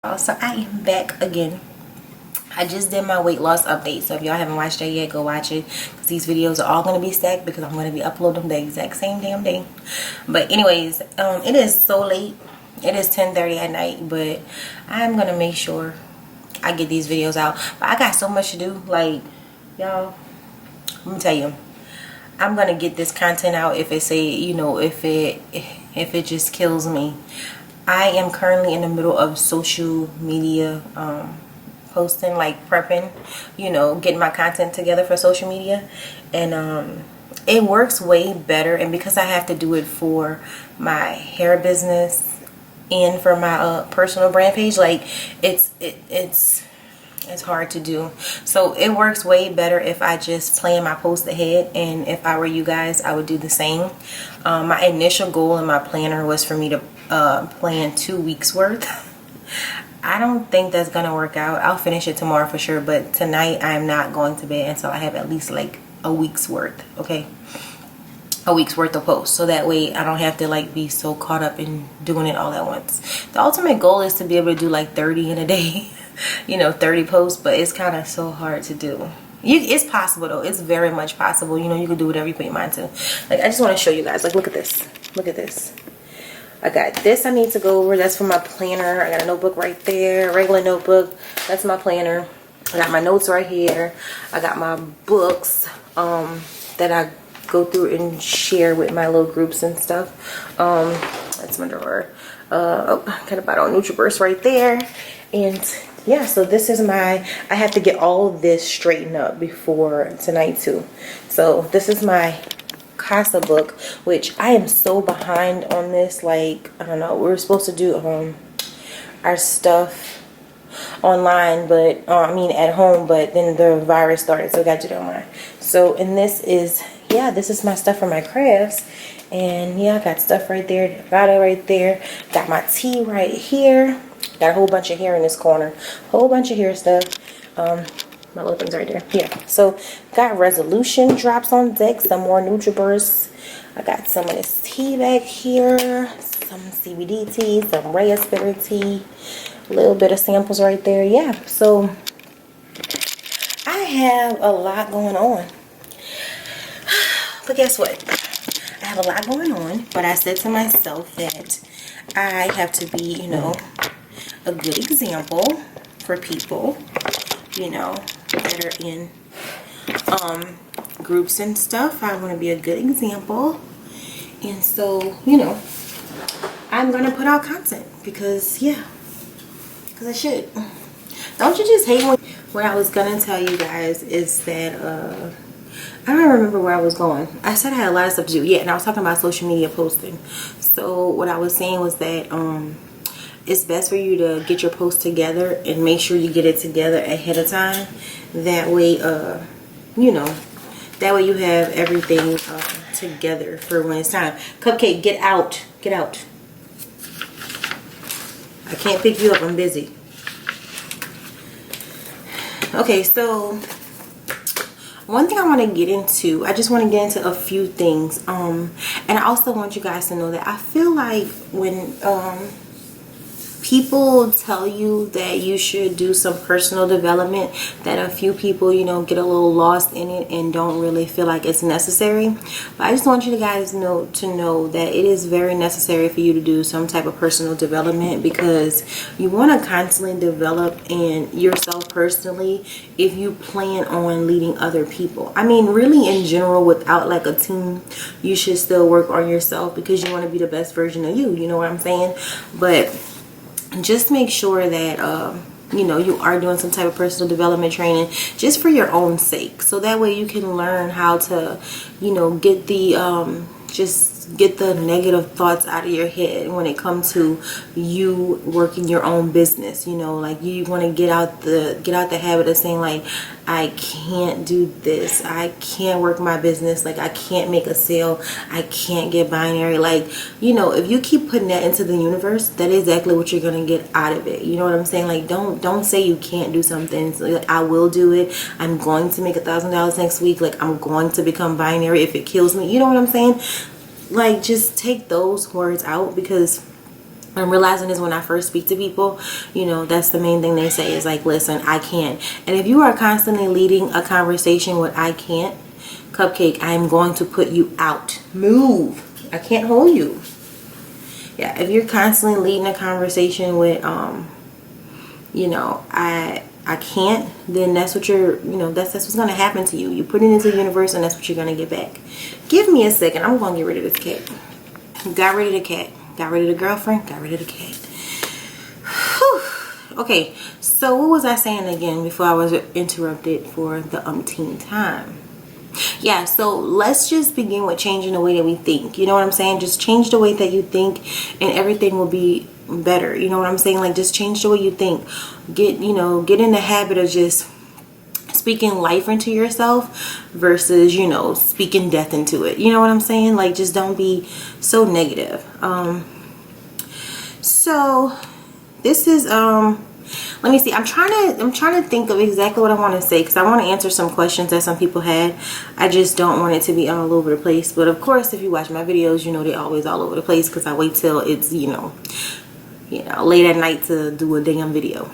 So I am back again. I just did my weight loss update, so if y'all haven't watched that yet, go watch it, because these videos are all going to be stacked because I'm going to be uploading them the exact same damn day. But anyways, it is so late. It is 10:30 at night, but I'm going to make sure I get these videos out. But I got so much to do, like, y'all, let me tell you, I'm going to get this content out if it say, you know, if it just kills me. I am currently in the middle of social media posting, like prepping, you know, getting my content together for social media, and it works way better. And because I have to do it for my hair business and for my personal brand page, like it's hard to do. So it works way better if I just plan my post ahead, and if I were you guys, I would do the same. My initial goal in my planner was for me to plan 2 weeks worth. I don't think that's gonna work out. I'll finish it tomorrow for sure, but tonight I'm not going to bed until I have at least like a week's worth. Okay, a week's worth of posts, so that way I don't have to like be so caught up in doing it all at once. The ultimate goal is to be able to do like 30 in a day. You know, 30 posts, but it's kind of so hard to do. It's possible though. It's very much possible. You know, you can do whatever you put your mind to. Like, I just want to show you guys, like, look at this, look at this. I got this I need to go over. That's for my planner. I got a notebook right there, regular notebook. That's my planner. I got my notes right here. I got my books that I go through and share with my little groups and stuff. That's my drawer. Oh, I got a bottle of NutriBurst right there. And yeah, so this is my, I have to get all of this straightened up before tonight too. So this is my Casa book, which I am so behind on this. Like, I don't know, we were supposed to do our stuff online, but I mean at home, but then the virus started, so I got to do it online. So, and this is, yeah, this is my stuff for my crafts. And yeah, I got stuff right there, got it right there, got my tea right here, got a whole bunch of hair in this corner, whole bunch of hair stuff. My little things right there. Yeah, so got resolution drops on deck, some more NutriBurst. I got some of this tea back here, some CBD tea, some raspberry tea, a little bit of samples right there. Yeah, so I have a lot going on. But guess what? I have a lot going on, but I said to myself that I have to be, you know, a good example for people, you know, that are in groups and stuff. I want to be a good example, and so, you know, I'm gonna put out content because, yeah, because I should. Don't you just hate when, what I was gonna tell you guys is that I don't remember where I was going. I said I had a lot of stuff to do. Yeah, and I was talking about social media posting. So what I was saying was that it's best for you to get your post together and make sure you get it together ahead of time. That way, you know, that way you have everything together for when it's time. Cupcake, get out. Get out. I can't pick you up. I'm busy. Okay, so one thing I want to get into, I just want to get into a few things. And I also want you guys to know that I feel like when people tell you that you should do some personal development, that a few people, you know, get a little lost in it and don't really feel like it's necessary. But I just want you guys to know that it is very necessary for you to do some type of personal development, because you want to constantly develop in yourself personally if you plan on leading other people. I mean, really in general, without like a team, you should still work on yourself because you want to be the best version of you. You know what I'm saying? But just make sure that you know, you are doing some type of personal development training just for your own sake, so that way you can learn how to, you know, get the just get the negative thoughts out of your head when it comes to you working your own business. You know, like, you want to get out the habit of saying like, I can't do this, I can't work my business, like I can't make a sale, I can't get binary. Like, you know, if you keep putting that into the universe, that is exactly what you're gonna get out of it. You know what I'm saying? Like, don't say you can't do something. So, like, I will do it, I'm going to make $1,000 next week, like I'm going to become binary if it kills me. You know what I'm saying? Like, just take those words out, because I'm realizing this when I first speak to people, you know, that's the main thing they say is like, listen, I can't. And if you are constantly leading a conversation with I can't, cupcake, I am going to put you out. Move. I can't hold you. Yeah, if you're constantly leading a conversation with, you know, I can't, then that's what you're, you know, that's what's going to happen to you. You put it into the universe and that's what you're going to get back. Give me a second. I'm going to get rid of this cat. Got rid of the cat. Got rid of the girlfriend. Got rid of the cat. Whew. Okay, so what was I saying again before I was interrupted for the umpteenth time? Yeah, so let's just begin with changing the way that we think. You know what I'm saying? Just change the way that you think and everything will be better. You know what I'm saying? Like, just change the way you think. Get in the habit of just speaking life into yourself versus, you know, speaking death into it. You know what I'm saying? Like, just don't be so negative. So this is let me see. I'm trying to think of exactly what I want to say because I want to answer some questions that some people had. I just don't want it to be all over the place. But of course, if you watch my videos, you know they're always all over the place because I wait till it's, you know, late at night to do a damn video.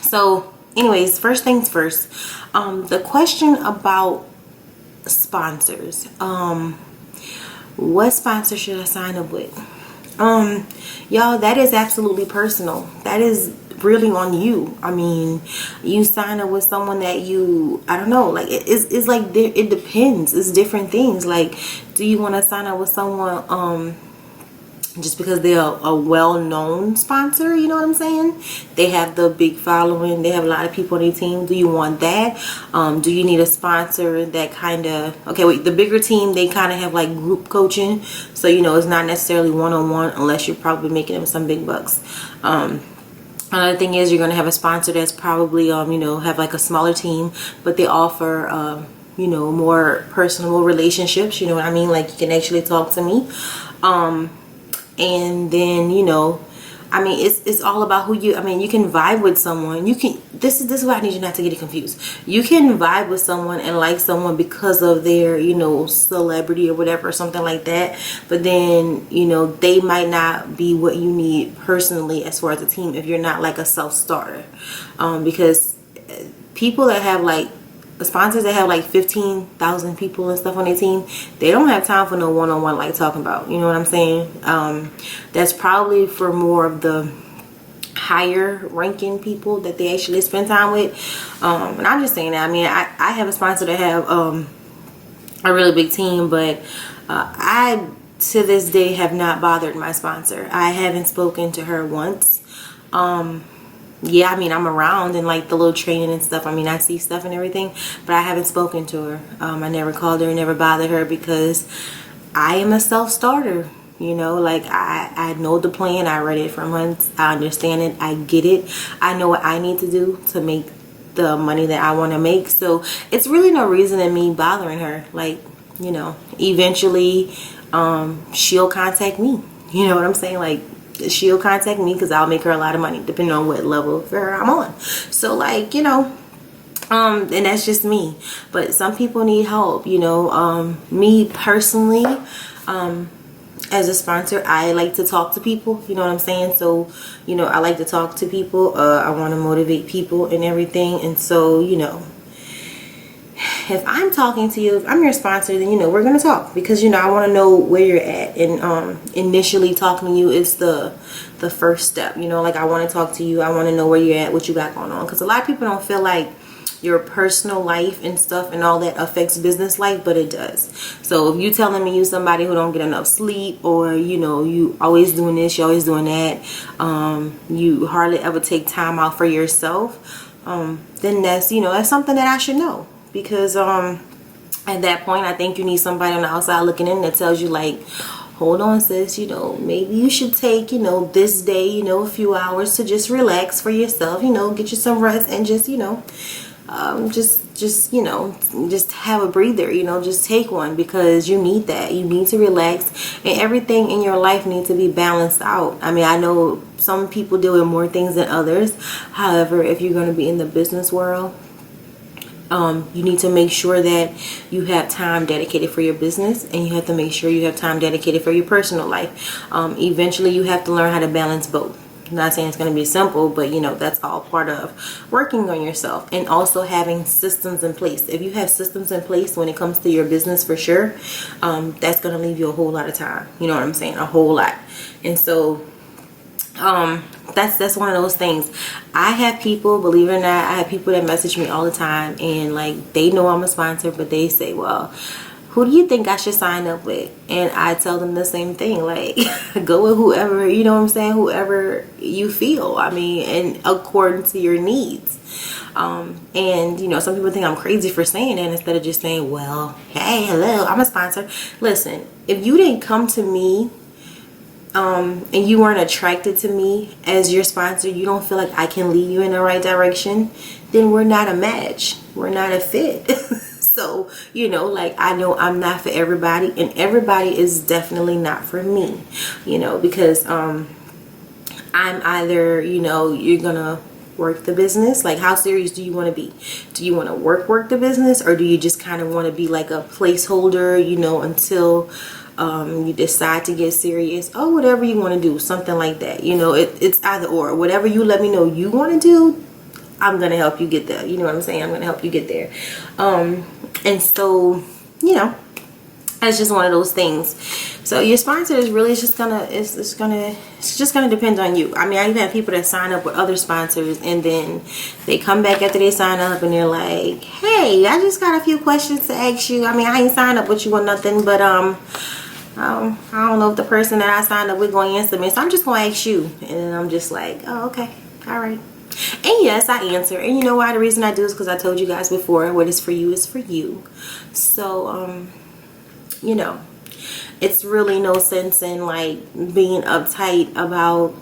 So anyways, first things first, the question about sponsors. What sponsor should I sign up with? Y'all, that is absolutely personal. That is really on you. I mean, you sign up with someone that you, I don't know, like it's like it depends. It's different things. Like, do you want to sign up with someone just because they're a well-known sponsor? You know what I'm saying? They have the big following, they have a lot of people on their team. Do you want that? Do you need a sponsor that kind of, okay, wait, the bigger team, they kind of have like group coaching, so you know it's not necessarily one-on-one unless you're probably making them some big bucks. Another thing is you're going to have a sponsor that's probably you know, have like a smaller team, but they offer you know, more personal relationships. You know what I mean? Like, you can actually talk to me. And then, you know, I mean, it's all about who you, I mean, you can vibe with someone. You can, this is what I need you not to get it confused. You can vibe with someone and like someone because of their, you know, celebrity or whatever, or something like that. But then, you know, they might not be what you need personally as far as a team if you're not like a self-starter. Because people that have like, sponsors that have like 15,000 people and stuff on their team, they don't have time for no one-on-one like talking about, you know what I'm saying? That's probably for more of the higher ranking people that they actually spend time with. And I'm just saying that, I mean, I have a sponsor that have a really big team, but I to this day have not bothered my sponsor. I haven't spoken to her once. Yeah, I mean, I'm around and like the little training and stuff. I mean, I see stuff and everything, but I haven't spoken to her. I never called her, never bothered her because I am a self-starter. You know, like I know the plan. I read it for months. I understand it. I get it. I know what I need to do to make the money that I want to make. So it's really no reason in me bothering her. Like, you know, eventually she'll contact me. You know what I'm saying? Like, she'll contact me because I'll make her a lot of money depending on what level of her I'm on. So like, you know, and that's just me. But some people need help, you know. Me personally, as a sponsor, I like to talk to people, you know what I'm saying? So, you know, I like to talk to people. I want to motivate people and everything. And so, you know, if I'm talking to you, if I'm your sponsor, then, you know, we're going to talk because, you know, I want to know where you're at. And initially talking to you is the first step, you know, like I want to talk to you. I want to know where you're at, what you got going on. Because a lot of people don't feel like your personal life and stuff and all that affects business life, but it does. So if you telling me you somebody who don't get enough sleep, or, you know, you always doing this, you always doing that, you hardly ever take time out for yourself, then that's, you know, that's something that I should know. Because at that point, I think you need somebody on the outside looking in that tells you, like, hold on, sis, you know, maybe you should take, you know, this day, you know, a few hours to just relax for yourself, you know, get you some rest and just, you know, just you know, just have a breather, you know, just take one, because you need that. You need to relax, and everything in your life needs to be balanced out. I mean, I know some people deal with more things than others. However, if you're going to be in the business world, You need to make sure that you have time dedicated for your business, and you have to make sure you have time dedicated for your personal life. Eventually you have to learn how to balance both. I'm not saying it's going to be simple, but you know, that's all part of working on yourself, and also having systems in place. If you have systems in place when it comes to your business, for sure, that's going to leave you a whole lot of time. You know what I'm saying? A whole lot. And so that's one of those things. I have people, believe it or not, I have people that message me all the time, and like, they know I'm a sponsor, but they say, well, who do you think I should sign up with? And I tell them the same thing, like, go with whoever, you know what I'm saying, whoever you feel, I mean, and according to your needs. And you know, some people think I'm crazy for saying that, instead of just saying, well, hey, hello, I'm a sponsor. Listen, if you didn't come to me and you weren't attracted to me as your sponsor, you don't feel like I can lead you in the right direction, then we're not a match, we're not a fit. So, you know, like, I know I'm not for everybody, and everybody is definitely not for me, you know, because I'm either, you know, you're gonna work the business, like, how serious do you want to be? Do you want to work the business, or do you just kind of want to be like a placeholder, you know, until you decide to get serious, or whatever you want to do, something like that, you know. It's either or. Whatever you let me know you want to do, I'm gonna help you get there. You know what I'm saying? I'm gonna help you get there. And so, you know, it's just one of those things. So your sponsor is really just gonna, it's just gonna depend on you. I mean, I even have people that sign up with other sponsors, and then they come back after they sign up and they're like, hey, I just got a few questions to ask you. I mean, I ain't signed up with you or nothing, but I don't know if the person that I signed up with going to answer me, so I'm just gonna ask you. And then I'm just like, oh, okay, all right. And yes, I answer. And you know why? The reason I do is because I told you guys before, what is for you is for you. So you know, it's really no sense in like being uptight about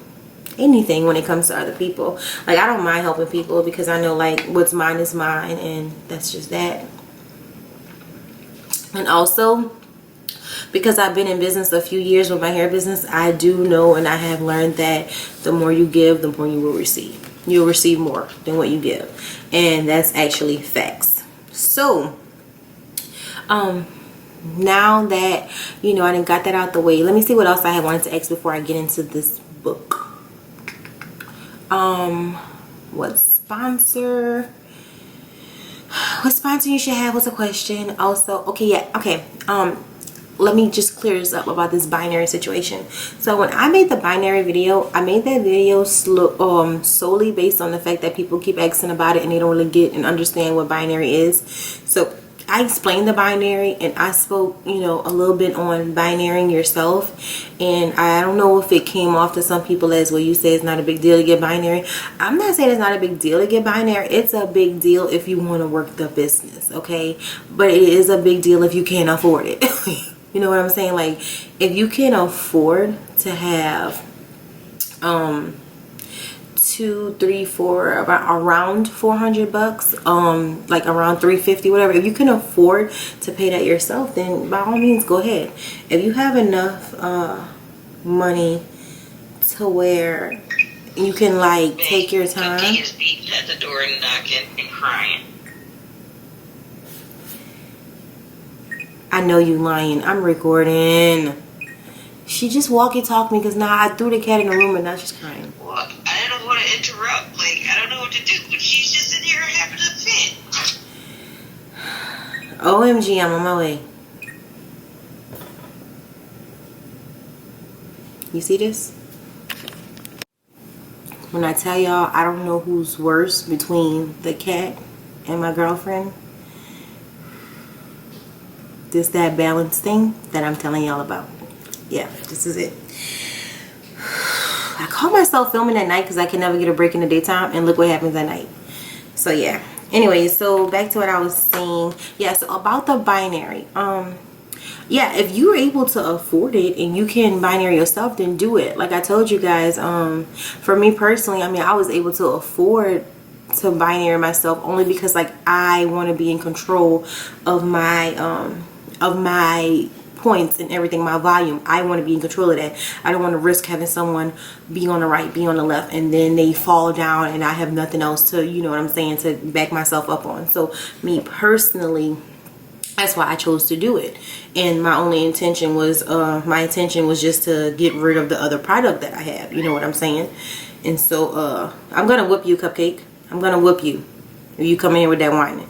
anything when it comes to other people. Like, I don't mind helping people, because I know, like, what's mine is mine, and that's just that. And also, because I've been in business a few years with my hair business, I do know, and I have learned that the more you give, the more you will receive. You'll receive more than what you give, and that's actually facts. So now that, you know, I done got that out the way, let me see what else I had wanted to ask before I get into this book. What sponsor you should have was a question. Also, okay, yeah, okay, let me just clear this up about this binary situation. So when I made the binary video, I made that video solely based on the fact that people keep asking about it, and they don't really get and understand what binary is. So I explained the binary, and I spoke, you know, a little bit on binarying yourself. And I don't know if it came off to some people as, well, you say it's not a big deal to get binary. I'm not saying it's not a big deal to get binary. It's a big deal if you want to work the business, okay? But it is a big deal if you can't afford it. You know what I'm saying? Like, if you can afford to have 2, 3, 4, around $400, like around $350, whatever, if you can afford to pay that yourself, then by all means go ahead. If you have enough money to where you can, like, take your time. He's beating at the door and knocking and crying. I know you lying. I'm recording. She just walkie-talked me because now I threw the cat in the room and now she's crying. Well, I don't want to interrupt. Like, I don't know what to do, but she's just in here having a fit. OMG, I'm on my way. You see this? When I tell y'all, I don't know who's worse between the cat and my girlfriend. This that balance thing that I'm telling y'all about. Yeah, this is it. I call myself filming at night because I can never get a break in the daytime, and look what happens at night. So yeah, anyway, so back to what I was saying. Yeah, so about the binary, yeah, if you're able to afford it and you can binary yourself, then do it. Like I told you guys, for me personally, I mean, I was able to afford to binary myself only because, like, I want to be in control of my points and everything, my volume. I want to be in control of that. I don't want to risk having someone be on the right, be on the left, and then they fall down and I have nothing else to, you know what I'm saying, to back myself up on. So me personally, that's why I chose to do it. And my only intention was just to get rid of the other product that I have, you know what I'm saying. And so I'm gonna whip you, Cupcake. I'm gonna whip you if you come in here with that whining.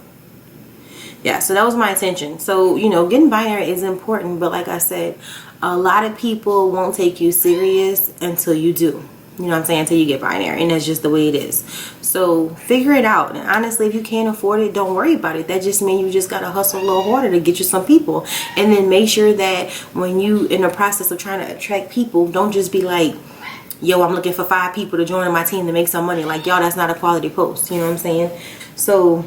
Yeah, so that was my intention. So, you know, getting binary is important, but like I said, a lot of people won't take you serious until you do. You know what I'm saying? Until you get binary, and that's just the way it is. So figure it out. And honestly, if you can't afford it, don't worry about it. That just means you just gotta hustle a little harder to get you some people. And then make sure that when you in the process of trying to attract people, don't just be like, yo, I'm looking for 5 people to join my team to make some money. Like, y'all, that's not a quality post. You know what I'm saying? So,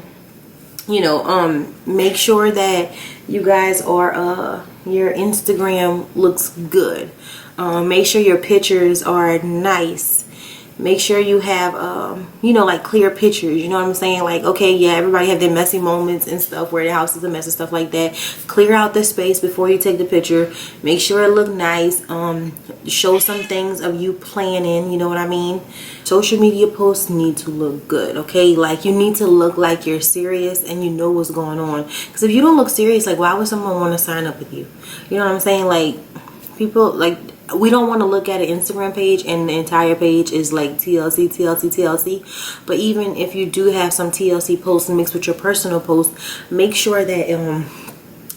you know, make sure that you guys are your Instagram looks good. Make sure your pictures are nice. Make sure you have you know, like clear pictures, you know what I'm saying? Like, okay, yeah, everybody have their messy moments and stuff where the house is a mess and stuff like that. Clear out the space before you take the picture. Make sure it look nice. Show some things of you planning, you know what I mean? Social media posts need to look good, okay? Like, you need to look like you're serious and you know what's going on. Because if you don't look serious, like, why would someone want to sign up with you? You know what I'm saying? Like, people, like, we don't want to look at an Instagram page and the entire page is like TLC, TLC, TLC. But even if you do have some TLC posts mixed with your personal posts, make sure that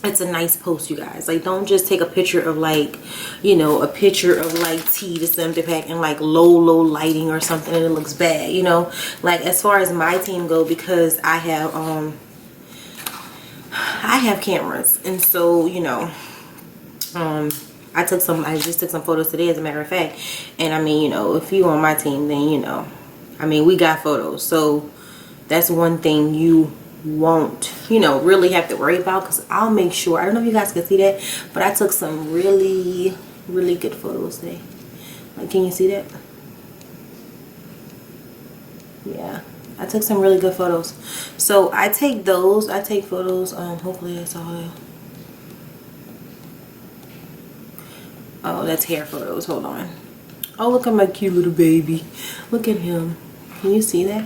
it's a nice post, you guys. Like, don't just take a picture of, like, you know, a picture of like tea to something pack and like low lighting or something and it looks bad, you know. Like, as far as my team go, because I have cameras, and so, you know, I just took some photos today, as a matter of fact. And I mean, you know, if you on my team, then, you know, I mean, we got photos. So that's one thing you won't, you know, really have to worry about, because I'll make sure, I don't know if you guys can see that, but I took some really good photos today. Like, can you see that? Yeah, I took some really good photos. So I take photos, hopefully that's all. Oh, that's hair photos. Hold on. Oh, look at my cute little baby. Look at him. Can you see that?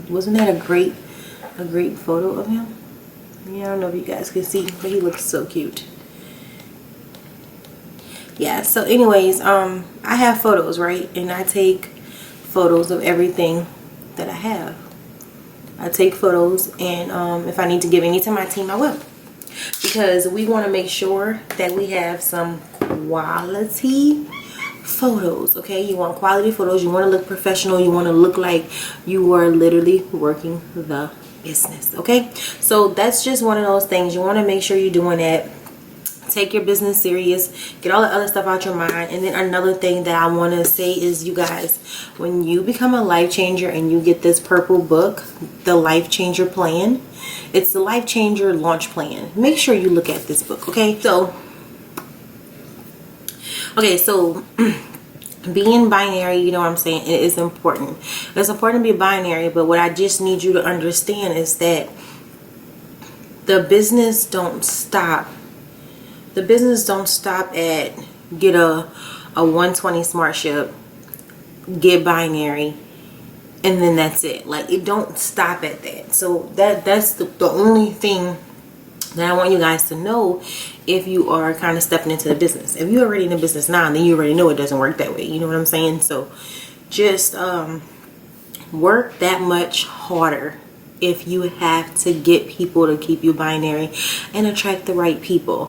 Wasn't that a great photo of him? Yeah, I don't know if you guys can see, but he looks so cute. Yeah, so anyways, I have photos, right? And I take photos of everything that I have. I take photos, and if I need to give any to my team, I will. Because we want to make sure that we have some quality photos, okay? You want quality photos. You want to look professional. You want to look like you are literally working the business, okay? So that's just one of those things. You want to make sure you're doing that. Take your business serious. Get all the other stuff out your mind. And then another thing that I want to say is, you guys, when you become a life changer and you get this purple book, the Life Changer Plan, it's the Life Changer launch plan. Make sure you look at this book, okay? So being binary, you know what I'm saying, it is important. It's important to be binary, but what I just need you to understand is that the business don't stop. The business don't stop at get a 120 smart ship, get binary, and then that's it. Like, it don't stop at that. So that's the only thing that I want you guys to know if you are kind of stepping into the business. If you're already in the business now, then you already know it doesn't work that way. You know what I'm saying? So just work that much harder if you have to get people to keep you binary and attract the right people.